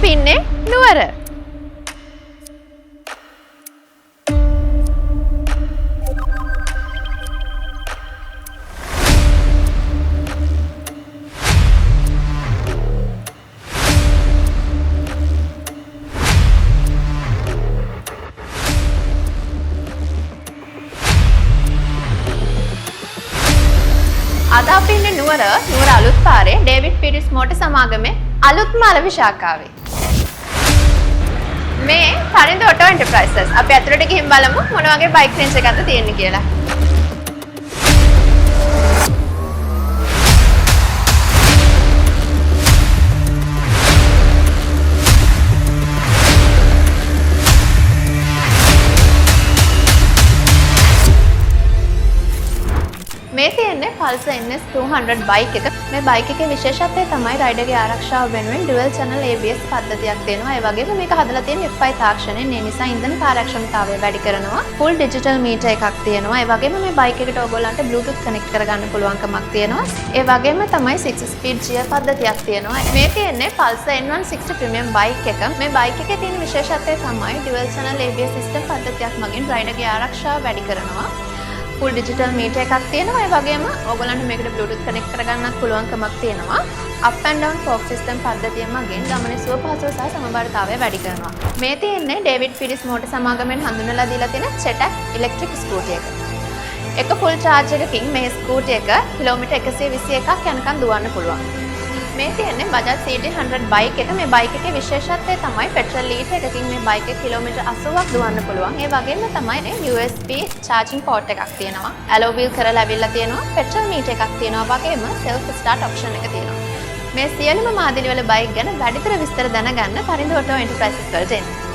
අපි ඉන්නේ නුවර. අද අපි ඉන්නේ නුවර අලුත් පාරේ ඩේවිඩ් පීරිස් මෝටර් සමාගමේ අලුත්ම අලෙවි ශාඛාවේ. මේ පරින්ද ඔටෝ එන්ටර්ප්‍රයිසස්. අපි අතුරට ගිහින් බලමු මොන වගේ බයික් රේන්ජ් එකක්ද තියෙන්නේ කියලා. මේ තියෙන්නේ Pulsar NS 200 බයික් එක. මේ බයික් එකේ විශේෂත්වය තමයි රයිඩර්ගේ ආරක්ෂාව වෙනුවෙන් ඩුවල් channel ABS පද්ධතියක් දෙනවා. ඒ වගේම මේක හදලා තියෙන්නේ F5 තාක්ෂණයෙන්. ඒ නිසා ඉන්ධන කාර්යක්ෂමතාවය වැඩි කරනවා. full digital meter එකක් තියෙනවා. ඒ වගේම මේ බයික් එකට ඔයගොල්ලන්ට Bluetooth connect කරගන්න පුළුවන්කමක් තියෙනවා. ඒ වගේම තමයි 6 speed gear පද්ධතියක් තියෙනවා. මේ තියෙන්නේ Pulsar N160 premium බයික් එක. මේ බයික් එකේ තියෙන විශේෂත්වය තමයි ඩුවල් channel ABS system පද්ධතියක් මගින් රයිඩර්ගේ ආරක්ෂාව වැඩි කරනවා. full digital meter එකක් තියෙනවා. ඒ වගේම ඕගොල්ලන්ට මේකට Bluetooth connect කරගන්නත් පුළුවන්කමක් තියෙනවා. up and down fork system පද්ධතිය මගින් ගමනේ සුව පහසුව සහ සමබරතාවය වැඩි කරනවා. මේ තියෙන්නේ ඩේවිඩ් පීරිස් මෝටර් සමාගමෙන් හඳුන්වලා දීලා තියෙන Chetak electric scooter එක. එක full charge එකකින් මේ scooter එක කිලෝමීටර් 121ක් යනකම් දුවන්න පුළුවන්. මේ තියෙන්නේ Bajaj CT 100 බයික් එක. මේ බයික් එකේ විශේෂත්වය තමයි පෙට්‍රල් ලීටර් එකකින් මේ බයික් එක කිලෝමීටර් 80ක් දුවන්න පුළුවන්. ඒ වගේම තමයි USB charging port එකක් තියෙනවා. alloy wheel කරලා ඇවිල්ලා තියෙනවා. පෙට්‍රල් මීටර් එකක් තියෙනවා. වගේම self start option එක තියෙනවා. මේ සියලුම මාදිලි වල බයික් ගැන වැඩිපුර විස්තර දැනගන්න පරින්ද ඔටෝ එන්ටර්ප්‍රයිසස් වලට එන්න.